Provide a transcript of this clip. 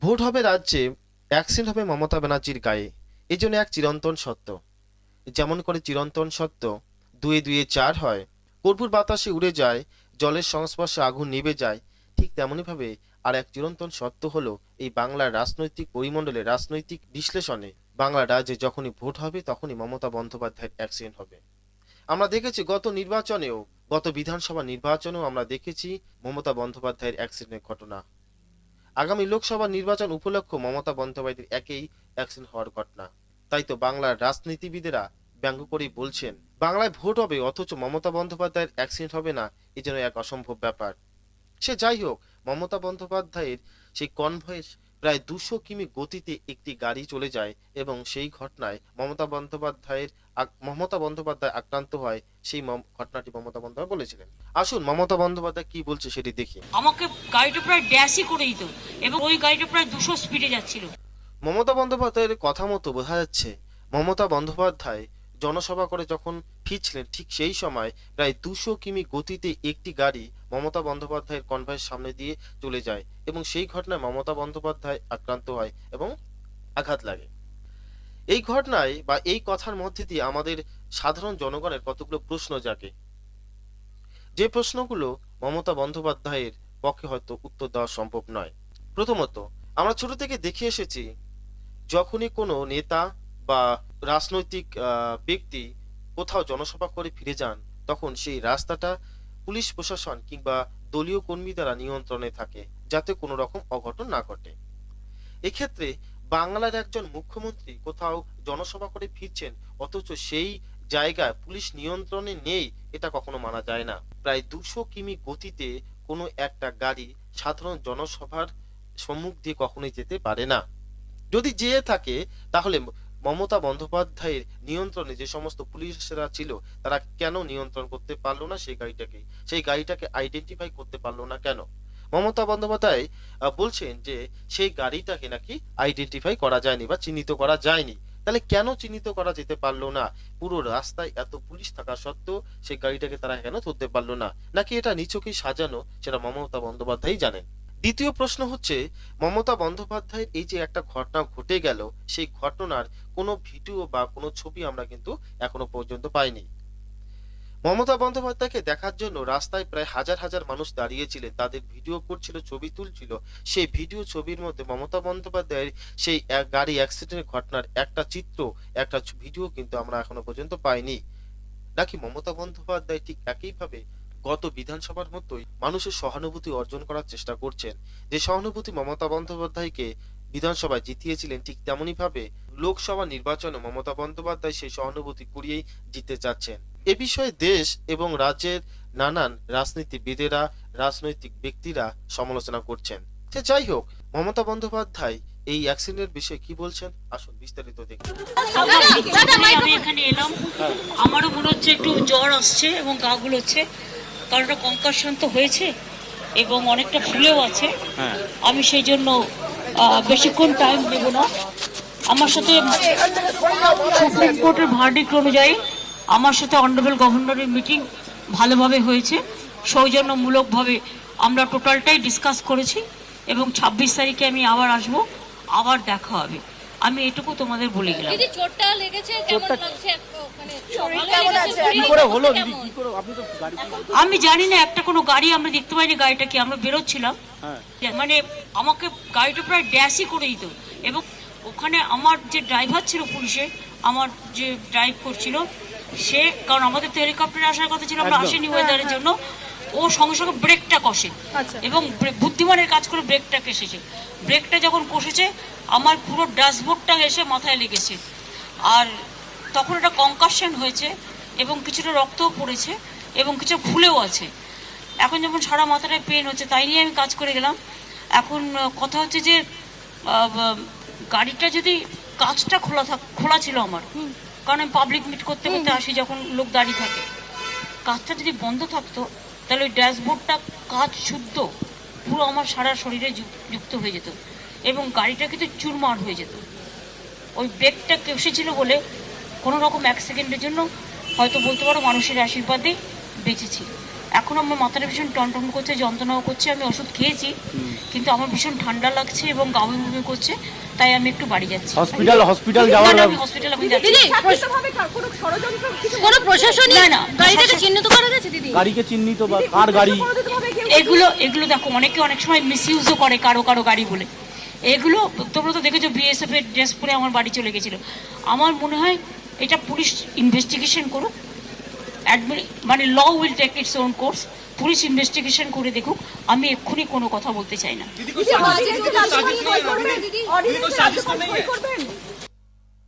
Vote হবে রাজ্যে, accent হবে মমতা ব্যানার্জির গায়ে। এই জন্য এক চিরন্তন সত্য। যেমন করে চিরন্তন সত্য দুয়ে দুয়ে চার হয়, কর্পূর বাতাসে উড়ে যায়, জলের সংস্পর্শে আগুন নিভে যায়, ঠিক তেমনি ভাবে আর এক চিরন্তন সত্য হলো এই বাংলার রাজনৈতিক পরিমণ্ডলে, রাজনৈতিক বিশ্লেষণে বাংলা রাজ্যে যখনই ভোট হবে তখনই মমতা বন্দ্যোপাধ্যায়ের অ্যাকসিডেন্ট হবে। আমরা দেখেছি গত নির্বাচনেও, গত বিধানসভা নির্বাচনেও আমরা দেখেছি মমতা বন্দ্যোপাধ্যায়ের অ্যাক্সিডেন্টের ঘটনা। আগামী লোকসভা নির্বাচন উপলক্ষে মমতা বন্দ্যোপাধ্যায়ের একই অ্যাকশন হওয়ার ঘটনা। তাই তো বাংলার রাজনীতিবিদেরা ব্যঙ্গ করেই বলছেন বাংলায় ভোট হবে অথচ মমতা বন্দ্যোপাধ্যায়ের অ্যাক্সিডেন্ট হবে না, এ যেন এক অসম্ভব ব্যাপার। সে যাই হোক, মমতা বন্দ্যোপাধ্যায়ের সেই কনভয়ে প্রায় 200 কিমি গতিতে একটি গাড়ি চলে যায় এবং সেই ঘটনায় মমতা বন্দ্যোপাধ্যায় আক্রান্ত হয়। সেই ঘটনাটি মমতা বন্দ্যোপাধ্যায় বলেছিলেন। আসুন মমতা বন্দ্যোপাধ্যায় কি বলছে সেটি দেখি। আমাকে গাড়িটা প্রায় ড্যাশই করে দিত এবং ওই গাড়িটা প্রায় 200 স্পিডে যাচ্ছিল। মমতা বন্দ্যোপাধ্যায়ের কথা মতো বোঝা যাচ্ছে মমতা বন্দ্যোপাধ্যায় জনসভা করে যখন ফিরছিলেন ঠিক সেই সময় প্রায় 200 কিমি গতিতে একটি গাড়ি মমতা বন্দ্যোপাধ্যায়ের কনভয়ের সামনে দিয়ে চলে যায় এবং সেই ঘটনায় মমতা বন্দ্যোপাধ্যায় আক্রান্ত হয় এবং আঘাত লাগে। এই ঘটনায় বা এই কথার মধ্যে দিয়ে আমাদের সাধারণ জনগণের কতগুলো প্রশ্ন জাগে, যে প্রশ্নগুলো মমতা বন্দ্যোপাধ্যায়ের পক্ষে হয়তো উত্তর দেওয়া সম্ভব নয়। প্রথমত, আমরা ছোট থেকে দেখে এসেছি যখনই কোনো নেতা বা রাজনৈতিক ব্যক্তি কোথাও জনসভা করে ফিরে যান তখন সেই রাস্তাটা পুলিশ প্রশাসন কিংবা দলীয় কর্মী দ্বারা নিয়ন্ত্রণে থাকে যাতে কোনো রকম অঘটন না ঘটে। এক্ষেত্রে বাংলার একজন মুখ্যমন্ত্রী কোথাও জনসভা করে ফিরছেন অথচ সেই জায়গায় পুলিশ নিয়ন্ত্রণে নেই, এটা কখনো মানা যায় না। প্রায় 200 কিমি গতিতে কোনো একটা গাড়ি সাধারণ জনসভার সম্মুখ দিয়ে কখনোই যেতে পারে না। যদি যেয়ে থাকে তাহলে মমতা বন্দ্যোপাধ্যায়ের নিয়ন্ত্রণে যে সমস্ত পুলিশরা ছিল তারা কেন নিয়ন্ত্রণ করতে পারলো না সেই গাড়িটাকে আইডেন্টিফাই করতে পারলো না কেন? মমতা বন্দ্যোপাধ্যায় বলছেন যে সেই গাড়িটাকে নাকি আইডেন্টিফাই করা যায়নি বা চিহ্নিত করা যায়নি। তাহলে কেন চিহ্নিত করা যেতে পারলো না? পুরো রাস্তায় এত পুলিশ থাকা সত্ত্বেও সেই গাড়িটাকে তারা কেন ধরতে পারলো না? নাকি এটা নিছকই সাজানো, সেটা মমতা বন্দ্যোপাধ্যায় জানেন। দ্বিতীয় প্রশ্ন হচ্ছে, মমতা বন্দ্যোপাধ্যায়ের এই যে একটা ঘটনা ঘটে গেল, সেই ঘটনার কোনো ভিডিও বা কোনো ছবি আমরা কিন্তু এখনো পর্যন্ত পাইনি। মমতা বন্দ্যোপাধ্যায়কে দেখার জন্য রাস্তায় প্রায় হাজার হাজার মানুষ দাঁড়িয়েছিলেন, তাদের ভিডিও করছিল, ছবি তুলছিল। সেই ভিডিও ছবির মধ্যে মমতা বন্দ্যোপাধ্যায়ের সেই গাড়ি অ্যাক্সিডেন্টের ঘটনার একটা চিত্র, একটা ভিডিও কিন্তু আমরা এখনো পর্যন্ত পাইনি। নাকি মমতা বন্দ্যোপাধ্যায় ঠিক একইভাবে গত বিধানসভার মতোই মানুষের সহানুভূতি অর্জন করার চেষ্টা করছেন? যে সহানুভূতি মমতা বন্দ্যোপাধ্যায়কে বিধানসভায় জিতিয়েছিলেন ঠিক তেমনি ভাবে লোকসভা নির্বাচনে মমতা বন্দ্যোপাধ্যায় সেই সহানুভূতি কুড়িয়েই জিততে চাচ্ছেন। এ বিষয়ে দেশ এবং রাজ্যের নানান রাজনীতিবিদেরা, রাজনৈতিক ব্যক্তিরা সমালোচনা করছেন। সে যাই হোক, মমতা বন্দ্যোপাধ্যায় এই অ্যাক্সিডেন্টের বিষয়ে কি বলছেন আসুন বিস্তারিত দেখি। আমি এখানে এলাম, আমারও মনে হচ্ছে একটু জ্বর আসছে এবং গা গুলোচ্ছে, কারণ একটা কনকাশন তো হয়েছে এবং অনেকটা ফুলেও আছে। আমি সেই জন্য বেশিক্ষণ টাইম নেব না। আমার সাথে সুপ্রিম কোর্টের ভার্ডিক্ট অনুযায়ী আমার সাথে অনারেবল গভর্নরের মিটিং ভালোভাবে হয়েছে, সৌজন্যমূলকভাবে আমরা টোটালটাই ডিসকাস করেছি এবং 26 তারিখে আমি আবার আসব, আবার দেখা হবে। আমি এটুকু তোমাদের বলে গেলাম। দিদি চোটটা লেগেছে, কেমন লাগছে? মানে কি করে হলো দিদি, কি করে? আপনি তো গাড়ি আমি জানি না, একটা কোনো গাড়ি আমরা দেখতে পাইনি, গাড়িটা কি, আমরা বেরোচ্ছিলাম, মানে আমাকে গাড়িটা প্রায় ড্যাশই করে দিত এবং ওখানে আমার যে ড্রাইভার ছিল পুলিশে, আমার যে ড্রাইভ করছিল সে, কারণ আমাদের তো হেলিকপ্টারে আসার কথা ছিল, আমরা আসিনি ওয়েদারের জন্য, ও সঙ্গে সঙ্গে ব্রেকটা কষে এবং বুদ্ধিমানের কাজ করে ব্রেকটা কেসেছে। ব্রেকটা যখন কষেছে আমার পুরো ড্যাশবোর্ডটা এসে মাথায় লেগেছে, আর তখন একটা কনকাশন হয়েছে এবং কিছুটা রক্তও পড়েছে এবং কিছু ফুলেও আছে। এখন যেমন সারা মাথাটায় পেন হচ্ছে, তাই নিয়ে আমি কাজ করে গেলাম। এখন কথা হচ্ছে যে গাড়িটা যদি কাঁচটা খোলা ছিল আমার, কারণ আমি পাবলিক মিট করতে করতে আসি যখন লোক দাঁড়িয়ে থাকে, কাঁচটা যদি বন্ধ থাকতো তাহলে ওই ড্যাশবোর্ডটা কাঁচ শুদ্ধ পুরো আমার সারা শরীরে যুক্ত হয়ে যেত এবং গাড়িটা কিন্তু চুরমার হয়ে যেত। ওই ব্রেকটা কষেছিল বলে কোনো রকম 1 সেকেন্ডের জন্য হয়তো বলতে পারো মানুষের আশীর্বাদেই বেঁচেছি। এখন আমার মাথাটা ভীষণ টনটন করছে, যন্ত্রণাও করছে। আমি ওষুধ খেয়েছি, কিন্তু আমার ভীষণ ঠান্ডা লাগছে এবং গা বমি করছে, তাই আমি একটু বাড়ি যাচ্ছি। হসপিটাল যাওয়ার না, আমি হসপিটাল এখন যাচ্ছি। দিদি কোনো প্রশাসনিক না, না, গাড়িটাকে চিহ্নিত করা গেছে দিদি? গাড়িকে চিহ্নিত বা কার গাড়ি এগুলো দেখো, অনেকে অনেক সময় মিসইউজও করে কারো গাড়ি বলে। এগুলো তোমরা তো দেখেছো, বিএসএফ এর ড্রেস পরে আমার বাড়ি চলে গেছিল। আমার মনে হয় এটা পুলিশ ইনভেস্টিগেশন করুক, মানে law will take its own course. Police investigation করে দেখুক, আমি এক্ষুনি কোনো কথা বলতে চাই না।